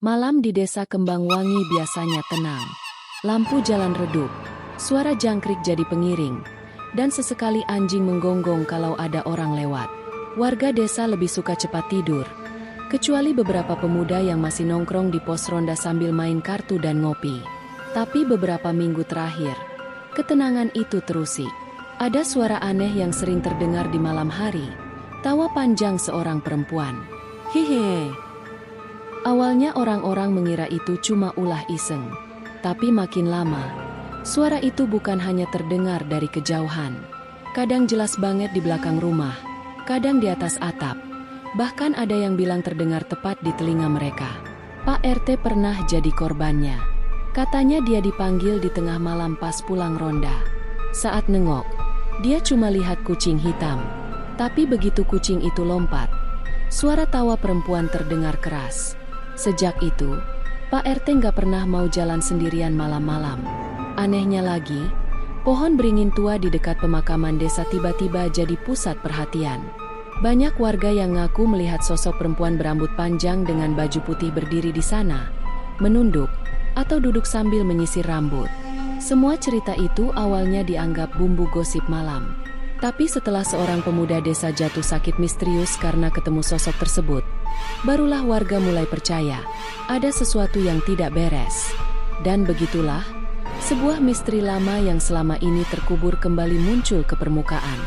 Malam di desa Kembangwangi biasanya tenang. Lampu jalan redup, suara jangkrik jadi pengiring, dan sesekali anjing menggonggong kalau ada orang lewat. Warga desa lebih suka cepat tidur, kecuali beberapa pemuda yang masih nongkrong di pos ronda sambil main kartu dan ngopi. Tapi beberapa minggu terakhir, ketenangan itu terusik. Ada suara aneh yang sering terdengar di malam hari, tawa panjang seorang perempuan. Hehe. Awalnya orang-orang mengira itu cuma ulah iseng. Tapi makin lama, suara itu bukan hanya terdengar dari kejauhan. Kadang jelas banget di belakang rumah, kadang di atas atap. Bahkan ada yang bilang terdengar tepat di telinga mereka. Pak RT pernah jadi korbannya. Katanya dia dipanggil di tengah malam pas pulang ronda. Saat nengok, dia cuma lihat kucing hitam. Tapi begitu kucing itu lompat, suara tawa perempuan terdengar keras. Sejak itu, Pak RT nggak pernah mau jalan sendirian malam-malam. Anehnya lagi, pohon beringin tua di dekat pemakaman desa tiba-tiba jadi pusat perhatian. Banyak warga yang ngaku melihat sosok perempuan berambut panjang dengan baju putih berdiri di sana, menunduk, atau duduk sambil menyisir rambut. Semua cerita itu awalnya dianggap bumbu gosip malam. Tapi setelah seorang pemuda desa jatuh sakit misterius karena ketemu sosok tersebut, barulah warga mulai percaya ada sesuatu yang tidak beres. Dan begitulah, sebuah misteri lama yang selama ini terkubur kembali muncul ke permukaan.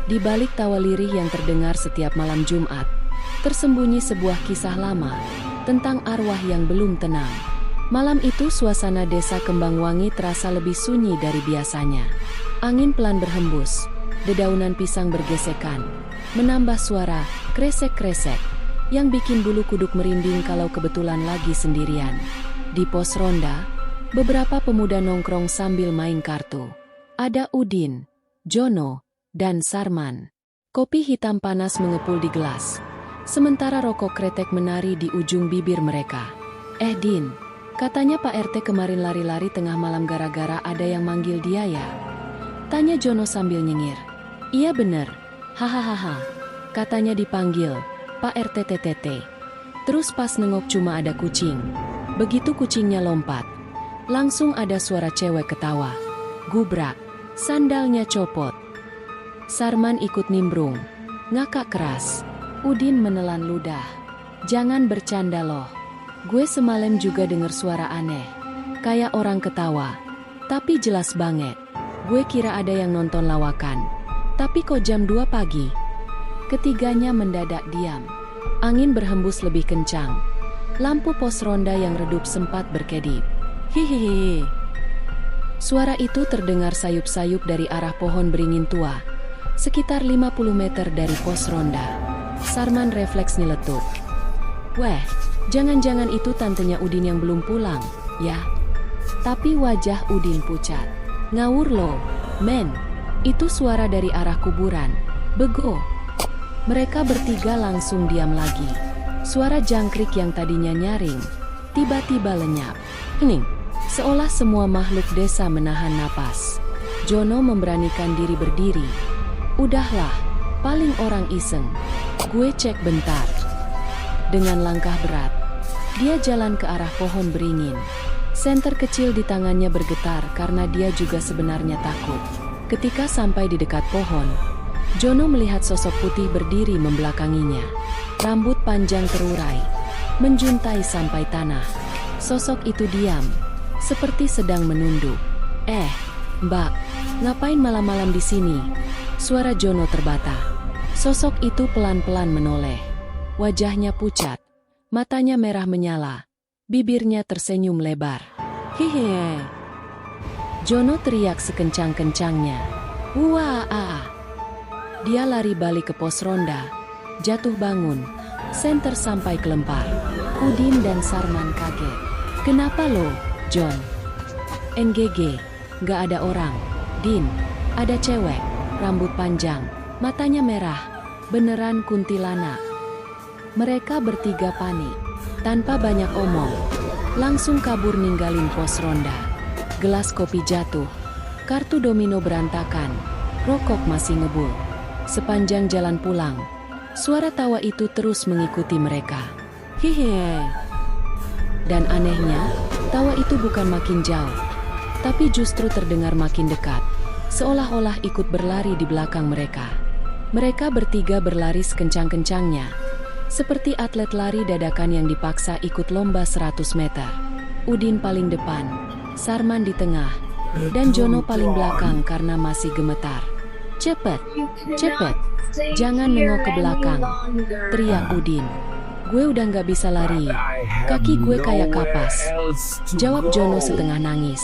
Di balik tawa lirih yang terdengar setiap malam Jumat, tersembunyi sebuah kisah lama tentang arwah yang belum tenang. Malam itu suasana desa Kembangwangi terasa lebih sunyi dari biasanya. Angin pelan berhembus, dedaunan pisang bergesekan, menambah suara kresek-kresek yang bikin bulu kuduk merinding kalau kebetulan lagi sendirian. Di pos ronda, beberapa pemuda nongkrong sambil main kartu. Ada Udin, Jono, dan Sarman. Kopi hitam panas mengepul di gelas, sementara rokok kretek menari di ujung bibir mereka. Din, katanya Pak RT kemarin lari-lari tengah malam gara-gara ada yang manggil dia ya? Tanya Jono sambil nyengir. Iya bener, hahaha, katanya dipanggil Pak RT TTT. Terus pas nengok cuma ada kucing. Begitu kucingnya lompat, langsung ada suara cewek ketawa. Gubrak, sandalnya copot. Sarman ikut nimbrung, ngakak keras. Udin menelan ludah. Jangan bercanda loh. Gue semalam juga denger suara aneh, kayak orang ketawa. Tapi jelas banget. Gue kira ada yang nonton lawakan. Tapi kok jam 2 pagi? Ketiganya mendadak diam. Angin berhembus lebih kencang. Lampu pos ronda yang redup sempat berkedip. Hihihi. Suara itu terdengar sayup-sayup dari arah pohon beringin tua, sekitar 50 meter dari pos ronda. Sarman refleks nyeletuk. Weh, jangan-jangan itu tantenya Udin yang belum pulang, ya? Tapi wajah Udin pucat. Ngawur lo, men. Itu suara dari arah kuburan. Bego. Mereka bertiga langsung diam lagi. Suara jangkrik yang tadinya nyaring, tiba-tiba lenyap. Hening. Seolah semua makhluk desa menahan napas. Jono memberanikan diri berdiri. Udahlah, paling orang iseng. Gue cek bentar. Dengan langkah berat, dia jalan ke arah pohon beringin. Senter kecil di tangannya bergetar karena dia juga sebenarnya takut. Ketika sampai di dekat pohon, Jono melihat sosok putih berdiri membelakanginya. Rambut panjang terurai, menjuntai sampai tanah. Sosok itu diam, seperti sedang menunduk. Mbak, ngapain malam-malam di sini? Suara Jono terbata. Sosok itu pelan-pelan menoleh. Wajahnya pucat, matanya merah menyala. Bibirnya tersenyum lebar. Hehehe. Jono teriak sekencang-kencangnya. Wah. Dia lari balik ke pos ronda, jatuh bangun, senter sampai kelempar. Udin dan Sarman kaget. Kenapa lo, John? NGG, gak ada orang. Din, ada cewek, rambut panjang, matanya merah, beneran kuntilanak. Mereka bertiga panik. Tanpa banyak omong, langsung kabur ninggalin pos ronda. Gelas kopi jatuh, kartu domino berantakan, rokok masih ngebul. Sepanjang jalan pulang, suara tawa itu terus mengikuti mereka. Hehehe. Dan anehnya, tawa itu bukan makin jauh, tapi justru terdengar makin dekat, seolah-olah ikut berlari di belakang mereka. Mereka bertiga berlari sekencang-kencangnya, seperti atlet lari dadakan yang dipaksa ikut lomba 100 meter. Udin paling depan, Sarman di tengah, dan Jono paling belakang karena masih gemetar. "Cepet, cepet, jangan nengok ke belakang," teriak Udin. "Gue udah gak bisa lari, kaki gue kayak kapas," jawab Jono setengah nangis.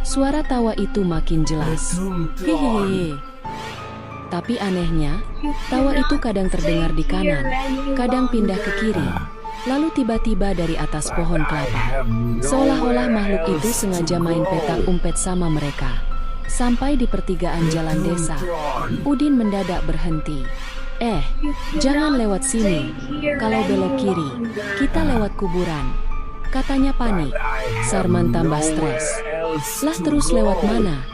Suara tawa itu makin jelas. "Hehehe." Tapi anehnya, tawa itu kadang terdengar di kanan, kadang pindah ke kiri, lalu tiba-tiba dari atas pohon kelapa. Seolah-olah makhluk itu sengaja main petak umpet sama mereka. Sampai di pertigaan jalan desa, Udin mendadak berhenti. Jangan lewat sini. Kalau belok kiri, kita lewat kuburan," katanya panik. Sarman tambah stres. "Lah terus lewat mana?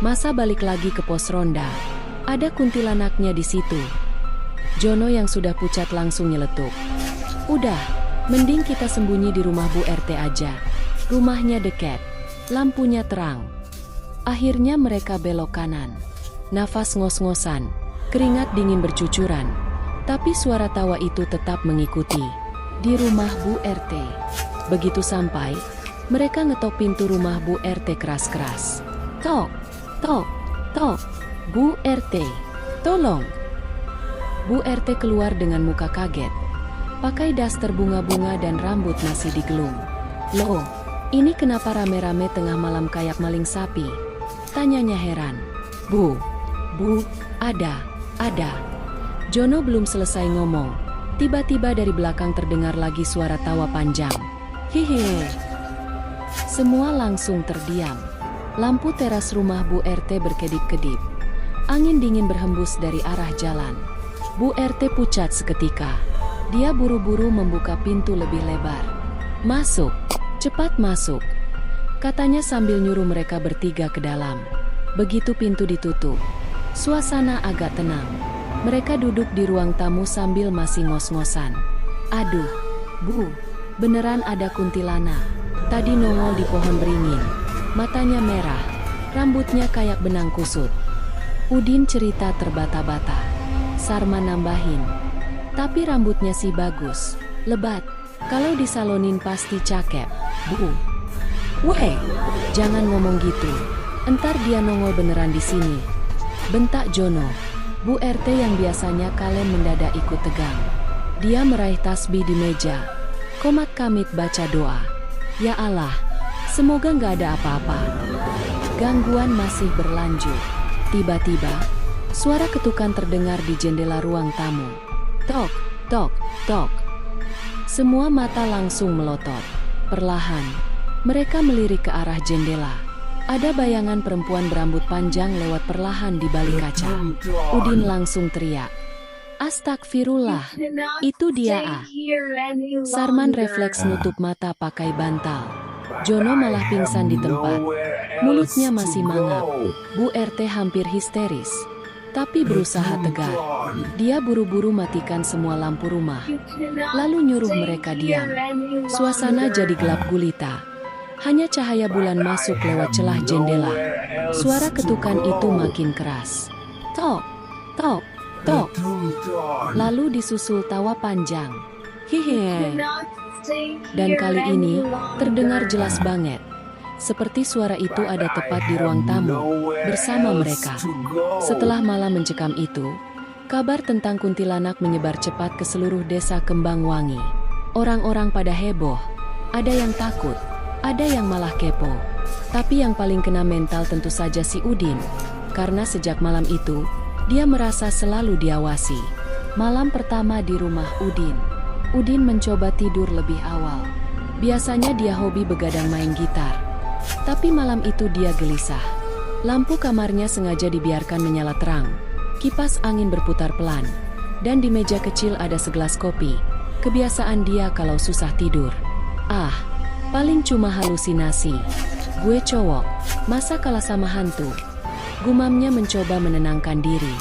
Masa balik lagi ke pos ronda? Ada kuntilanaknya di situ." Jono yang sudah pucat langsung nyeletuk. "Udah, mending kita sembunyi di rumah Bu RT aja. Rumahnya dekat, lampunya terang." Akhirnya mereka belok kanan. Nafas ngos-ngosan, keringat dingin bercucuran, tapi suara tawa itu tetap mengikuti. Di rumah Bu RT. Begitu sampai, mereka ngetok pintu rumah Bu RT keras-keras. "Tok, tok, tok. Bu RT, tolong." Bu RT keluar dengan muka kaget, pakai daster bunga-bunga dan rambut masih digelung. "Loh, ini kenapa rame-rame tengah malam kayak maling sapi?" tanyanya heran. Bu, ada." Jono belum selesai ngomong, tiba-tiba dari belakang terdengar lagi suara tawa panjang. "Hehe." Semua langsung terdiam. Lampu teras rumah Bu RT berkedip-kedip. Angin dingin berhembus dari arah jalan. Bu RT pucat seketika. Dia buru-buru membuka pintu lebih lebar. "Masuk, cepat masuk," katanya sambil nyuruh mereka bertiga ke dalam. Begitu pintu ditutup, suasana agak tenang. Mereka duduk di ruang tamu sambil masih ngos-ngosan. "Aduh, Bu, beneran ada kuntilanak. Tadi nongol di pohon beringin. Matanya merah, rambutnya kayak benang kusut." Udin cerita terbata-bata. Sarman nambahin, "Tapi rambutnya sih bagus, lebat. Kalau disalonin pasti cakep, Bu." "Weh, jangan ngomong gitu. Entar dia nongol beneran di sini," bentak Jono. Bu RT yang biasanya kalem mendadak ikut tegang. Dia meraih tasbih di meja. Komat kamit baca doa. "Ya Allah, semoga nggak ada apa-apa." Gangguan masih berlanjut. Tiba-tiba, suara ketukan terdengar di jendela ruang tamu. Tok, tok, tok. Semua mata langsung melotot. Perlahan, mereka melirik ke arah jendela. Ada bayangan perempuan berambut panjang lewat perlahan di balik kaca. Udin langsung teriak, "Astagfirullah, itu dia ah." Sarman refleks nutup mata pakai bantal. Jono malah pingsan di tempat. Mulutnya masih mangap. Bu RT hampir histeris, tapi berusaha tegar. Dia buru-buru matikan semua lampu rumah, lalu nyuruh mereka diam. Suasana jadi gelap gulita. Hanya cahaya bulan masuk lewat celah jendela. Suara ketukan itu makin keras. Tok, tok, tok. Lalu disusul tawa panjang. Hihe. Dan kali ini terdengar jelas banget. Seperti suara itu ada tepat di ruang tamu bersama mereka. Setelah malam mencekam itu, kabar tentang kuntilanak menyebar cepat ke seluruh desa Kembang Wangi. Orang-orang pada heboh. Ada yang takut, ada yang malah kepo. Tapi yang paling kena mental tentu saja si Udin. Karena sejak malam itu, dia merasa selalu diawasi. Malam pertama di rumah Udin, Udin mencoba tidur lebih awal. Biasanya dia hobi begadang main gitar. Tapi malam itu dia gelisah. Lampu kamarnya sengaja dibiarkan menyala terang. Kipas angin berputar pelan. Dan di meja kecil ada segelas kopi. Kebiasaan dia kalau susah tidur. Ah, paling cuma halusinasi. Gue cowok, masa kalah sama hantu? Gumamnya mencoba menenangkan diri.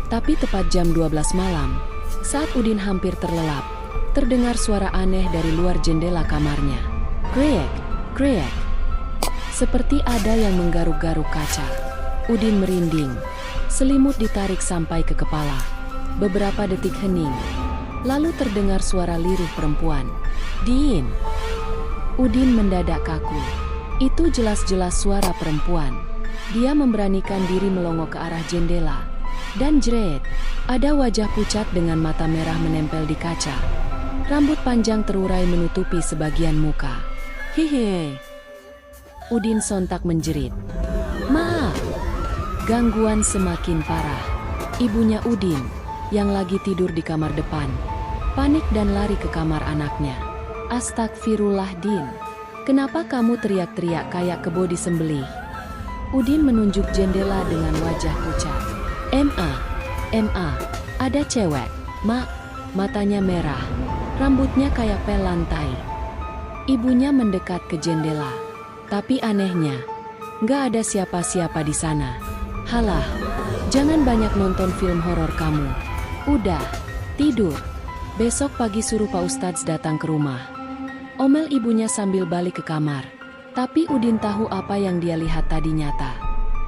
Tapi tepat jam 12 malam, saat Udin hampir terlelap, terdengar suara aneh dari luar jendela kamarnya. Krek, krek. Seperti ada yang menggaruk-garuk kaca. Udin merinding. Selimut ditarik sampai ke kepala. Beberapa detik hening. Lalu terdengar suara lirih perempuan. Din. Udin mendadak kaku. Itu jelas-jelas suara perempuan. Dia memberanikan diri melongok ke arah jendela. Dan jret, ada wajah pucat dengan mata merah menempel di kaca. Rambut panjang terurai menutupi sebagian muka. Hehe. Udin sontak menjerit. Maaf. Gangguan semakin parah. Ibunya Udin, yang lagi tidur di kamar depan, panik dan lari ke kamar anaknya. Astagfirullah Din. Kenapa kamu teriak-teriak kayak kebo disembelih? Udin menunjuk jendela dengan wajah pucat. Ma, ada cewek. Mak, matanya merah. Rambutnya kayak pel lantai. Ibunya mendekat ke jendela. Tapi anehnya, nggak ada siapa-siapa di sana. Halah, jangan banyak nonton film horor kamu. Udah, tidur. Besok pagi suruh Pak Ustadz datang ke rumah. Omel ibunya sambil balik ke kamar. Tapi Udin tahu apa yang dia lihat tadi nyata.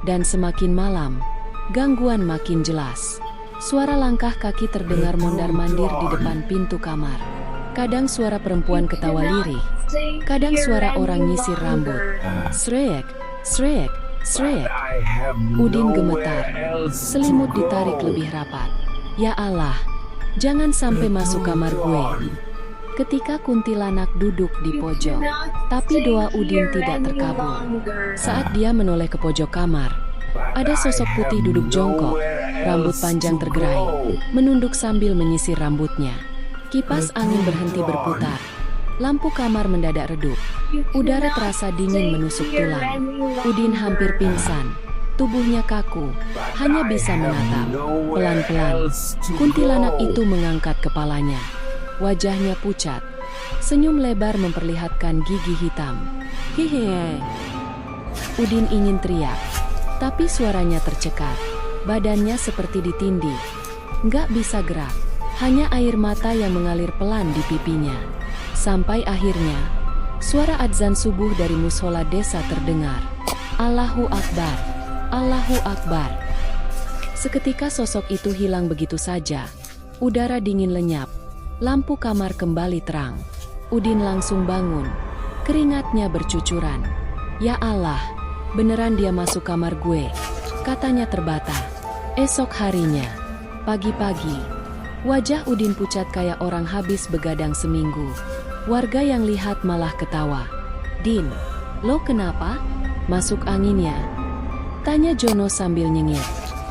Dan semakin malam, gangguan makin jelas. Suara langkah kaki terdengar mondar-mandir di depan pintu kamar. Kadang suara perempuan ketawa lirih. Kadang suara orang nyisir rambut. Srek, srek, srek. Udin gemetar. Selimut ditarik lebih rapat. Ya Allah, jangan sampai masuk kamar gue. Ketika kuntilanak duduk di pojok, tapi doa Udin tidak terkabul. Saat dia menoleh ke pojok kamar, ada sosok putih duduk jongkok, rambut panjang tergerai, menunduk sambil menyisir rambutnya. Kipas angin berhenti berputar. Lampu kamar mendadak redup. Udara terasa dingin menusuk tulang. Udin hampir pingsan. Tubuhnya kaku, hanya bisa menatap. Pelan-pelan, kuntilanak itu mengangkat kepalanya. Wajahnya pucat. Senyum lebar memperlihatkan gigi hitam. Hehe. Udin ingin teriak, tapi suaranya tercekat. Badannya seperti ditindih. Nggak bisa gerak. Hanya air mata yang mengalir pelan di pipinya. Sampai akhirnya, suara adzan subuh dari mushola desa terdengar. Allahu Akbar, Allahu Akbar. Seketika sosok itu hilang begitu saja. Udara dingin lenyap. Lampu kamar kembali terang. Udin langsung bangun. Keringatnya bercucuran. Ya Allah, beneran dia masuk kamar gue. Katanya terbata. Esok harinya, pagi-pagi, wajah Udin pucat kayak orang habis begadang seminggu. Warga yang lihat malah ketawa. Din, lo kenapa? Masuk angin ya? Tanya Jono sambil nyengir.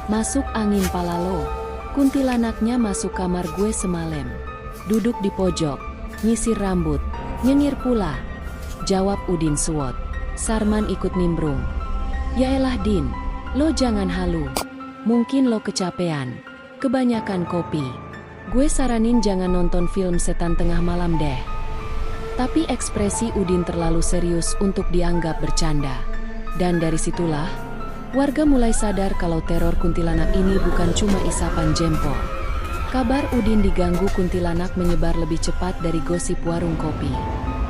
Masuk angin pala lo. Kuntilanaknya masuk kamar gue semalam. Duduk di pojok, nyisir rambut, nyengir pula. Jawab Udin suwot. Sarman ikut nimbrung. Yaelah Din, lo jangan halu. Mungkin lo kecapean. Kebanyakan kopi. Gue saranin jangan nonton film setan tengah malam deh. Tapi ekspresi Udin terlalu serius untuk dianggap bercanda. Dan dari situlah, warga mulai sadar kalau teror kuntilanak ini bukan cuma isapan jempol. Kabar Udin diganggu kuntilanak menyebar lebih cepat dari gosip warung kopi.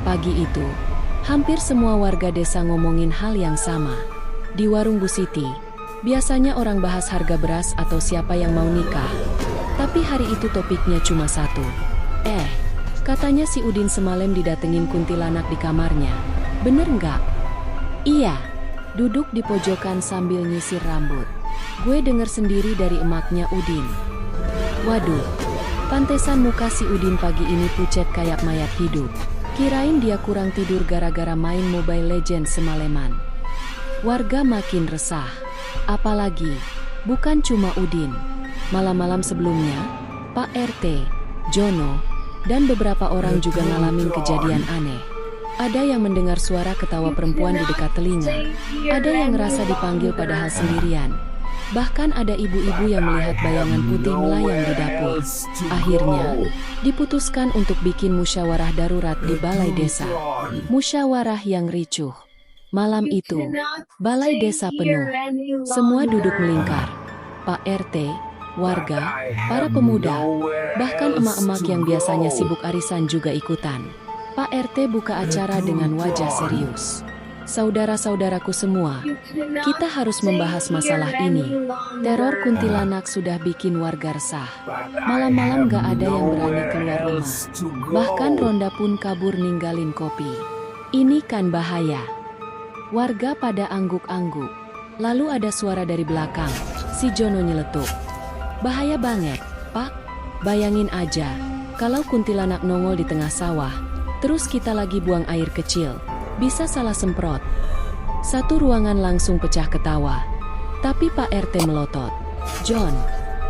Pagi itu, hampir semua warga desa ngomongin hal yang sama. Di warung Bu Siti, biasanya orang bahas harga beras atau siapa yang mau nikah. Tapi hari itu topiknya cuma satu. Katanya si Udin semalam didatengin kuntilanak di kamarnya. Bener nggak? Iya. Duduk di pojokan sambil nyisir rambut. Gue denger sendiri dari emaknya Udin. Waduh, pantesan muka si Udin pagi ini pucat kayak mayat hidup. Kirain dia kurang tidur gara-gara main Mobile Legends semaleman. Warga makin resah. Apalagi, bukan cuma Udin. Malam-malam sebelumnya, Pak RT, Jono, dan beberapa orang juga ngalamin kejadian aneh. Ada yang mendengar suara ketawa perempuan di dekat telinga. Ada yang ngerasa dipanggil padahal sendirian. Bahkan ada ibu-ibu yang melihat bayangan putih melayang di dapur. Akhirnya, diputuskan untuk bikin musyawarah darurat di balai desa. Musyawarah yang ricuh. Malam itu, balai desa penuh. Semua duduk melingkar. Pak RT, warga, para pemuda, bahkan emak-emak yang biasanya sibuk arisan juga ikutan. Pak RT buka acara dengan wajah serius. Saudara-saudaraku semua, kita harus membahas masalah ini. Teror kuntilanak sudah bikin warga resah. Malam-malam gak ada yang berani keluar rumah. Bahkan Ronda pun kabur ninggalin kopi. Ini kan bahaya. Warga pada angguk-angguk. Lalu ada suara dari belakang. Si Jono nyeletuk. Bahaya banget, Pak. Bayangin aja, kalau kuntilanak nongol di tengah sawah, terus kita lagi buang air kecil. Bisa salah semprot. Satu ruangan langsung pecah ketawa. Tapi Pak RT melotot. John,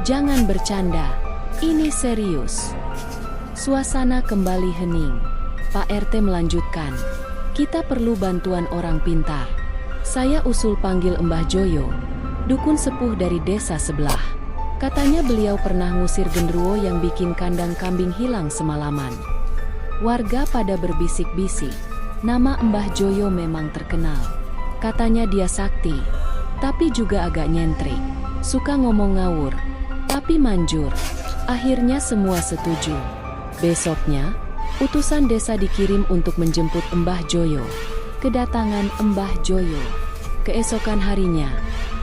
jangan bercanda. Ini serius. Suasana kembali hening. Pak RT melanjutkan. Kita perlu bantuan orang pintar. Saya usul panggil Mbah Joyo, dukun sepuh dari desa sebelah. Katanya beliau pernah ngusir genderuwo yang bikin kandang kambing hilang semalaman. Warga pada berbisik-bisik. Nama Mbah Joyo memang terkenal. Katanya dia sakti, tapi juga agak nyentrik. Suka ngomong ngawur, tapi manjur. Akhirnya semua setuju. Besoknya, utusan desa dikirim untuk menjemput Mbah Joyo. Kedatangan Mbah Joyo. Keesokan harinya,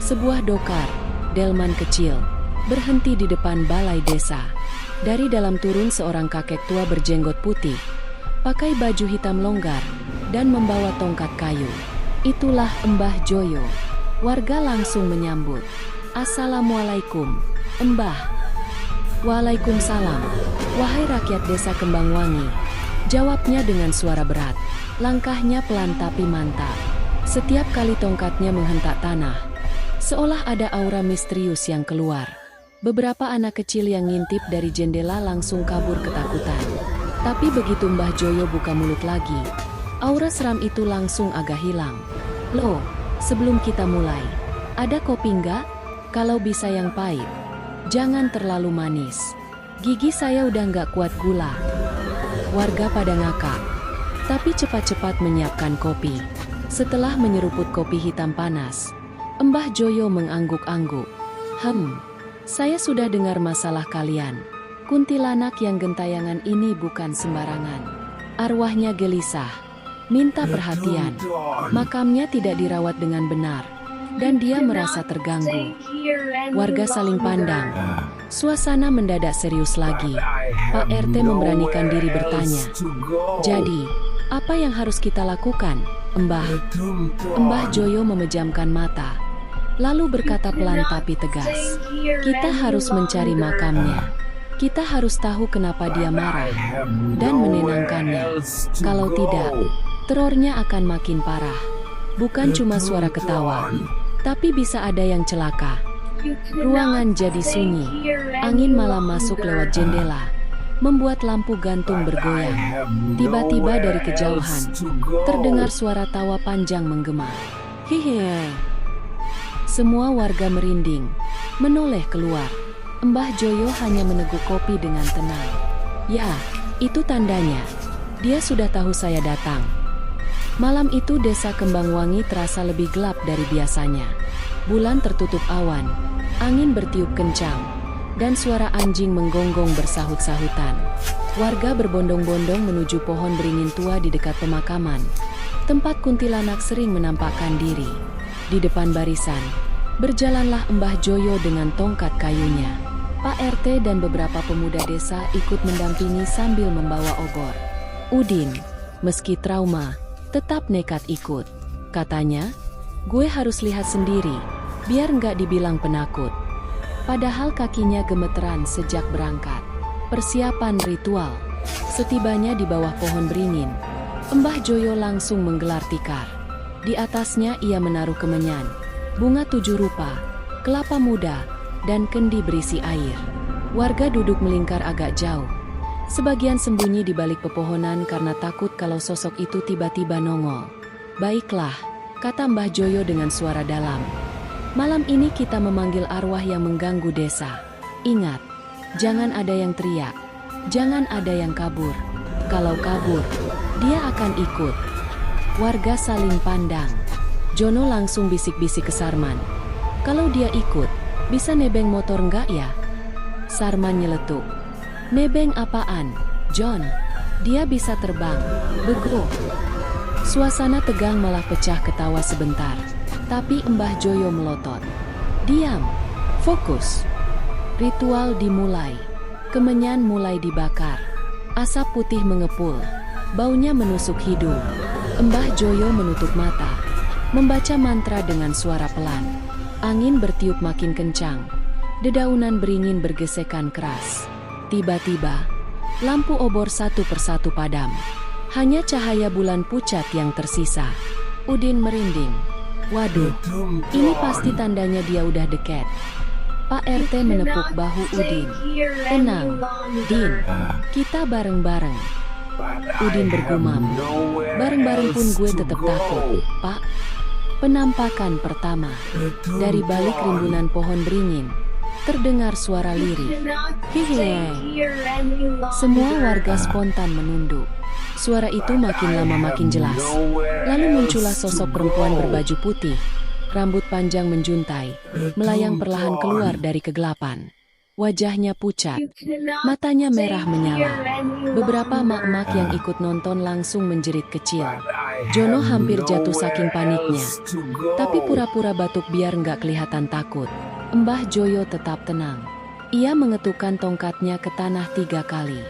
sebuah dokar, delman kecil, berhenti di depan balai desa. Dari dalam turun seorang kakek tua berjenggot putih, pakai baju hitam longgar, dan membawa tongkat kayu. Itulah Mbah Joyo. Warga langsung menyambut. Assalamualaikum, Mbah. Waalaikumsalam. Wahai rakyat desa Kembangwangi. Jawabnya dengan suara berat. Langkahnya pelan tapi mantap. Setiap kali tongkatnya menghentak tanah, seolah ada aura misterius yang keluar. Beberapa anak kecil yang ngintip dari jendela langsung kabur ketakutan. Tapi begitu Mbah Joyo buka mulut lagi, aura seram itu langsung agak hilang. Loh, sebelum kita mulai, ada kopi nggak? Kalau bisa yang pahit. Jangan terlalu manis. Gigi saya udah nggak kuat gula. Warga pada ngakak, tapi cepat-cepat menyiapkan kopi. Setelah menyeruput kopi hitam panas, Mbah Joyo mengangguk-angguk. Saya sudah dengar masalah kalian. Kuntilanak yang gentayangan ini bukan sembarangan. Arwahnya gelisah, minta perhatian. Makamnya tidak dirawat dengan benar, dan dia merasa terganggu. Warga saling pandang. Suasana mendadak serius lagi. Pak RT memberanikan diri bertanya. Jadi, apa yang harus kita lakukan, Mbah? Mbah Joyo memejamkan mata, lalu berkata pelan tapi tegas. Kita harus mencari makamnya. Kita harus tahu kenapa dia marah dan menenangkannya. Kalau tidak, terornya akan makin parah. Bukan cuma suara ketawa, tapi bisa ada yang celaka. Ruangan jadi sunyi. Angin malam masuk lewat jendela, membuat lampu gantung bergoyang. Tiba-tiba dari kejauhan, terdengar suara tawa panjang menggema. Hihihi. Semua warga merinding, menoleh keluar. Mbah Joyo hanya meneguk kopi dengan tenang. Ya, itu tandanya. Dia sudah tahu saya datang. Malam itu desa Kembangwangi terasa lebih gelap dari biasanya. Bulan tertutup awan, angin bertiup kencang, dan suara anjing menggonggong bersahut-sahutan. Warga berbondong-bondong menuju pohon beringin tua di dekat pemakaman, tempat kuntilanak sering menampakkan diri. Di depan barisan, berjalanlah Mbah Joyo dengan tongkat kayunya. Pak RT dan beberapa pemuda desa ikut mendampingi sambil membawa obor. Udin, meski trauma, tetap nekat ikut. Katanya, gue harus lihat sendiri, biar nggak dibilang penakut. Padahal kakinya gemeteran sejak berangkat. Persiapan ritual. Setibanya di bawah pohon beringin, Mbah Joyo langsung menggelar tikar. Di atasnya ia menaruh kemenyan, bunga 7 rupa, kelapa muda, dan kendi berisi air. Warga duduk melingkar agak jauh. Sebagian sembunyi di balik pepohonan karena takut kalau sosok itu tiba-tiba nongol. Baiklah, kata Mbah Joyo dengan suara dalam. Malam ini kita memanggil arwah yang mengganggu desa. Ingat, jangan ada yang teriak, jangan ada yang kabur. Kalau kabur, dia akan ikut. Warga saling pandang. Jono langsung bisik-bisik ke Sarman. Kalau dia ikut, bisa nebeng motor nggak ya? Sarman nyeletuk. Nebeng apaan, John? Dia bisa terbang. Bego. Suasana tegang malah pecah ketawa sebentar. Tapi Mbah Joyo melotot. Diam. Fokus. Ritual dimulai. Kemenyan mulai dibakar. Asap putih mengepul. Baunya menusuk hidung. Mbah Joyo menutup mata. Membaca mantra dengan suara pelan. Angin bertiup makin kencang. Dedaunan beringin bergesekan keras. Tiba-tiba, lampu obor satu persatu padam. Hanya cahaya bulan pucat yang tersisa. Udin merinding. Waduh, ini pasti tandanya dia udah dekat. Pak RT menepuk bahu Udin. Tenang, Din. Kita bareng-bareng. Udin bergumam. Bareng-bareng pun gue tetap takut, Pak. Penampakan pertama. Dari balik rimbunan pohon beringin, terdengar suara lirih. Hihihi. Semua warga spontan menunduk. Suara itu makin lama makin jelas. Lalu muncullah sosok perempuan berbaju putih, rambut panjang menjuntai, melayang perlahan keluar dari kegelapan. Wajahnya pucat, matanya merah menyala. Beberapa mak-mak yang ikut nonton langsung menjerit kecil. Jono hampir jatuh saking paniknya, tapi pura-pura batuk biar nggak kelihatan takut. Mbah Joyo tetap tenang. Ia mengetukkan tongkatnya ke tanah 3 kali.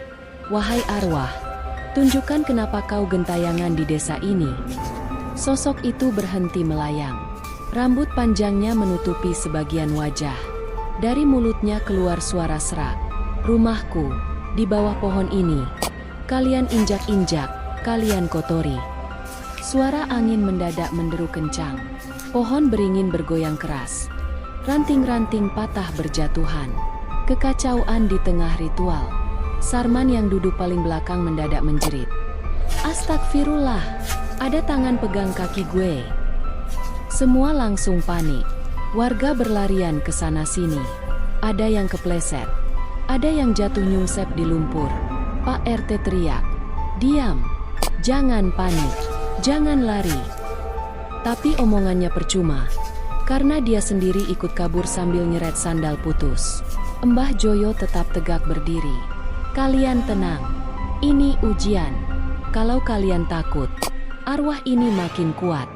Wahai arwah, tunjukkan kenapa kau gentayangan di desa ini. Sosok itu berhenti melayang. Rambut panjangnya menutupi sebagian wajah. Dari mulutnya keluar suara serak. Rumahku, di bawah pohon ini. Kalian injak-injak, kalian kotori. Suara angin mendadak menderu kencang. Pohon beringin bergoyang keras. Ranting-ranting patah berjatuhan. Kekacauan di tengah ritual. Sarman yang duduk paling belakang mendadak menjerit. Astagfirullah, ada tangan pegang kaki gue. Semua langsung panik. Warga berlarian ke sana-sini. Ada yang kepleset. Ada yang jatuh nyungsep di lumpur. Pak RT teriak. Diam. Jangan panik. Jangan lari. Tapi omongannya percuma. Karena dia sendiri ikut kabur sambil nyeret sandal putus. Mbah Joyo tetap tegak berdiri. Kalian tenang. Ini ujian. Kalau kalian takut, arwah ini makin kuat.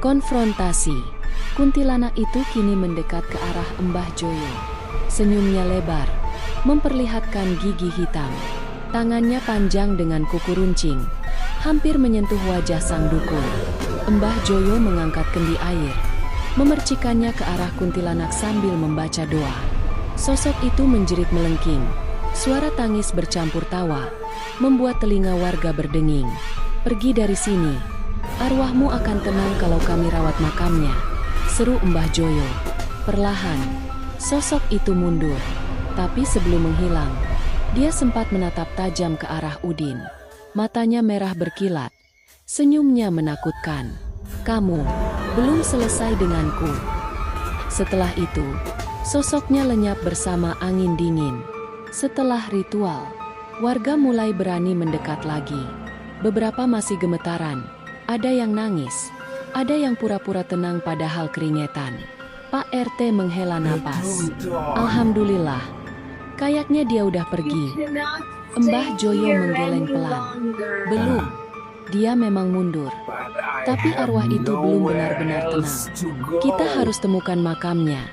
Konfrontasi. Kuntilanak itu kini mendekat ke arah Mbah Joyo. Senyumnya lebar, memperlihatkan gigi hitam. Tangannya panjang dengan kuku runcing, hampir menyentuh wajah sang dukun. Mbah Joyo mengangkat kendi air, memercikannya ke arah kuntilanak sambil membaca doa. Sosok itu menjerit melengking. Suara tangis bercampur tawa, membuat telinga warga berdenging. Pergi dari sini. Arwahmu akan tenang kalau kami rawat makamnya. Seru Mbah Joyo. Perlahan, sosok itu mundur. Tapi sebelum menghilang, dia sempat menatap tajam ke arah Udin. Matanya merah berkilat. Senyumnya menakutkan. Kamu belum selesai denganku. Setelah itu, sosoknya lenyap bersama angin dingin. Setelah ritual, warga mulai berani mendekat lagi. Beberapa masih gemetaran. Ada yang nangis. Ada yang pura-pura tenang padahal keringetan. Pak RT menghela napas. Alhamdulillah. Kayaknya dia udah pergi. Mbah Joyo menggeleng pelan. Belum. Dia memang mundur. Tapi arwah itu belum benar-benar tenang. Kita harus temukan makamnya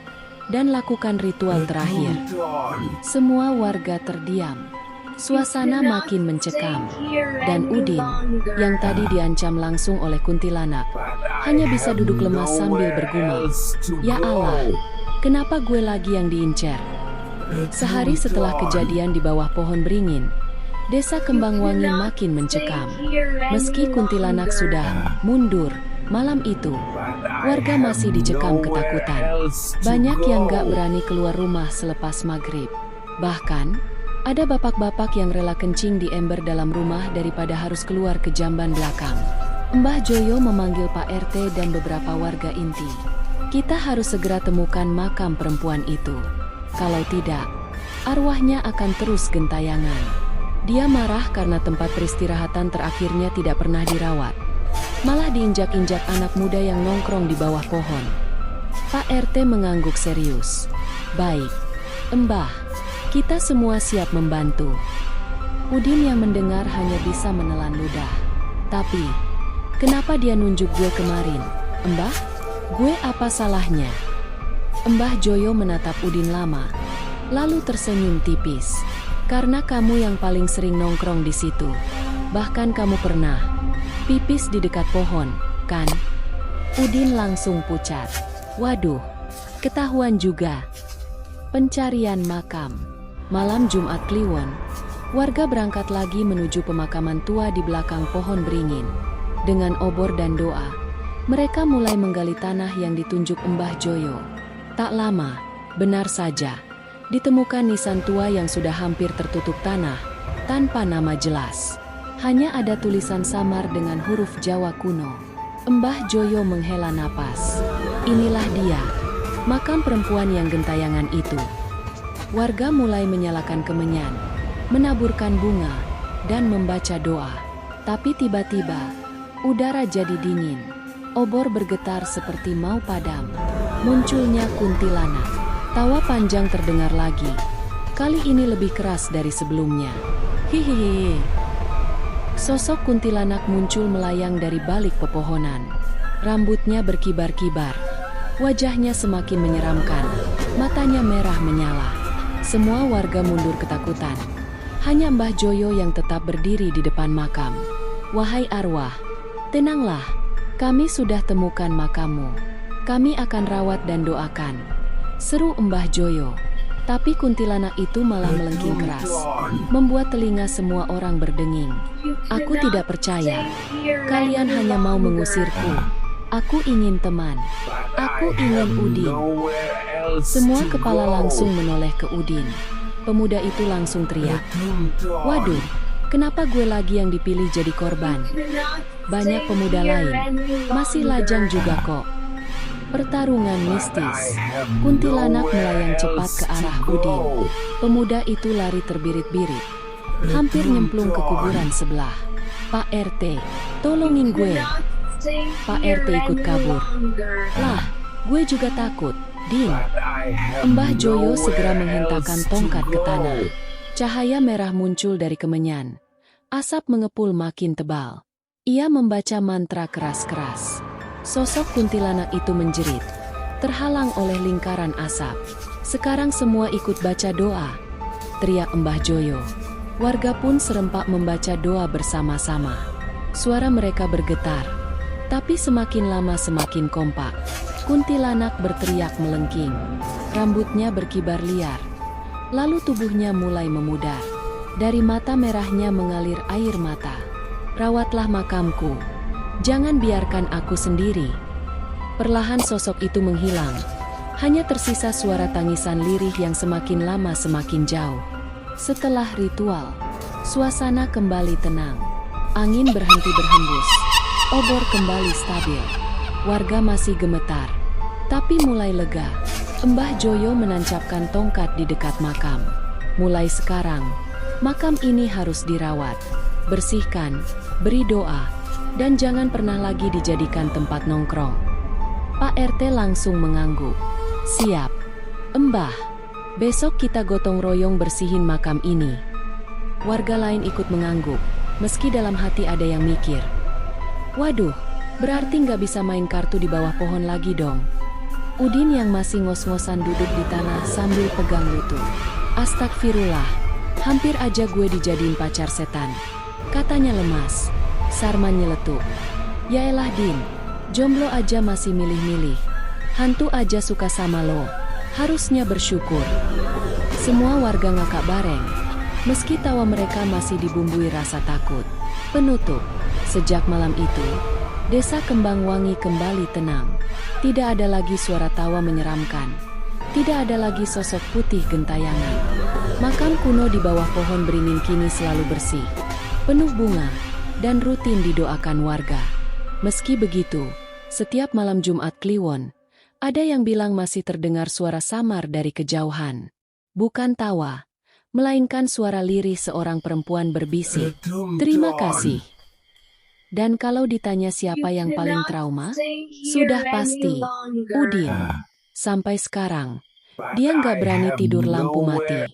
dan lakukan ritual terakhir. Semua warga terdiam. Suasana makin mencekam, dan Udin, yang tadi diancam langsung oleh kuntilanak, hanya bisa duduk lemas sambil bergumam. Ya Allah, kenapa gue lagi yang diincar? Sehari setelah kejadian di bawah pohon beringin, desa Kembangwangi makin mencekam. Meski kuntilanak sudah mundur, malam itu, warga masih dicekam ketakutan. Banyak yang gak berani keluar rumah selepas maghrib. Bahkan, ada bapak-bapak yang rela kencing di ember dalam rumah daripada harus keluar ke jamban belakang. Mbah Joyo memanggil Pak RT dan beberapa warga inti. Kita harus segera temukan makam perempuan itu. Kalau tidak, arwahnya akan terus gentayangan. Dia marah karena tempat peristirahatan terakhirnya tidak pernah dirawat. Malah diinjak-injak anak muda yang nongkrong di bawah pohon. Pak RT mengangguk serius. Baik, Mbah. Kita semua siap membantu. Udin yang mendengar hanya bisa menelan ludah. Tapi, kenapa dia nunjuk gue kemarin? Mbah? Gue apa salahnya? Mbah Joyo menatap Udin lama, lalu tersenyum tipis. Karena kamu yang paling sering nongkrong di situ. Bahkan kamu pernah pipis di dekat pohon, kan? Udin langsung pucat. Waduh, ketahuan juga. Pencarian makam. Malam Jumat Kliwon, warga berangkat lagi menuju pemakaman tua di belakang pohon beringin. Dengan obor dan doa, mereka mulai menggali tanah yang ditunjuk Mbah Joyo. Tak lama, benar saja, ditemukan nisan tua yang sudah hampir tertutup tanah, tanpa nama jelas. Hanya ada tulisan samar dengan huruf Jawa kuno. Mbah Joyo menghela napas. Inilah dia, makam perempuan yang gentayangan itu. Warga mulai menyalakan kemenyan, menaburkan bunga, dan membaca doa. Tapi tiba-tiba, udara jadi dingin. Obor bergetar seperti mau padam. Munculnya kuntilanak. Tawa panjang terdengar lagi. Kali ini lebih keras dari sebelumnya. Hihihi. Sosok kuntilanak muncul melayang dari balik pepohonan. Rambutnya berkibar-kibar. Wajahnya semakin menyeramkan. Matanya merah menyala. Semua warga mundur ketakutan. Hanya Mbah Joyo yang tetap berdiri di depan makam. Wahai arwah, tenanglah. Kami sudah temukan makammu. Kami akan rawat dan doakan. Seru Mbah Joyo. Tapi kuntilanak itu malah melengking keras, membuat telinga semua orang berdenging. Aku tidak percaya. Kalian hanya mau mengusirku. Aku ingin teman. Aku ingin Udin. Semua kepala langsung menoleh ke Udin. Pemuda itu langsung teriak. Waduh, kenapa gue lagi yang dipilih jadi korban? Banyak pemuda lain masih lajang juga kok. Pertarungan mistis. Kuntilanak melayang cepat ke arah Udin. Pemuda itu lari terbirit-birit, hampir nyemplung ke kuburan sebelah. Pak RT, tolongin gue. Pak RT ikut kabur. Lah, gue juga takut. Din. Mbah Joyo segera menghentakkan tongkat ke tanah. Cahaya merah muncul dari kemenyan. Asap mengepul makin tebal. Ia membaca mantra keras-keras. Sosok kuntilanak itu menjerit, terhalang oleh lingkaran asap. Sekarang semua ikut baca doa, teriak Mbah Joyo. Warga pun serempak membaca doa bersama-sama. Suara mereka bergetar, tapi semakin lama semakin kompak. Kuntilanak berteriak melengking, rambutnya berkibar liar. Lalu tubuhnya mulai memudar. Dari mata merahnya mengalir air mata. Rawatlah makamku. Jangan biarkan aku sendiri. Perlahan sosok itu menghilang. Hanya tersisa suara tangisan lirih yang semakin lama semakin jauh. Setelah ritual, suasana kembali tenang. Angin berhenti berhembus. Obor kembali stabil. Warga masih gemetar, tapi mulai lega. Mbah Joyo menancapkan tongkat di dekat makam. Mulai sekarang, makam ini harus dirawat, bersihkan, beri doa, dan jangan pernah lagi dijadikan tempat nongkrong. Pak RT langsung mengangguk. Siap, Mbah. Besok kita gotong royong bersihin makam ini. Warga lain ikut mengangguk, meski dalam hati ada yang mikir. Waduh, berarti nggak bisa main kartu di bawah pohon lagi dong. Udin yang masih ngos-ngosan duduk di tanah sambil pegang lutut. Astagfirullah, hampir aja gue dijadiin pacar setan. Katanya lemas. Sarman nyeletuk. Yaelah Din, jomblo aja masih milih-milih. Hantu aja suka sama lo. Harusnya bersyukur. Semua warga ngakak bareng. Meski tawa mereka masih dibumbui rasa takut. Penutup. Sejak malam itu, desa Kembang Wangi kembali tenang. Tidak ada lagi suara tawa menyeramkan. Tidak ada lagi sosok putih gentayangan. Makam kuno di bawah pohon beringin kini selalu bersih, penuh bunga, dan rutin didoakan warga. Meski begitu, setiap malam Jumat Kliwon, ada yang bilang masih terdengar suara samar dari kejauhan. Bukan tawa, melainkan suara lirih seorang perempuan berbisik. Terima kasih. Dan kalau ditanya siapa yang paling trauma, sudah pasti Udin. Sampai sekarang, dia nggak berani tidur lampu mati.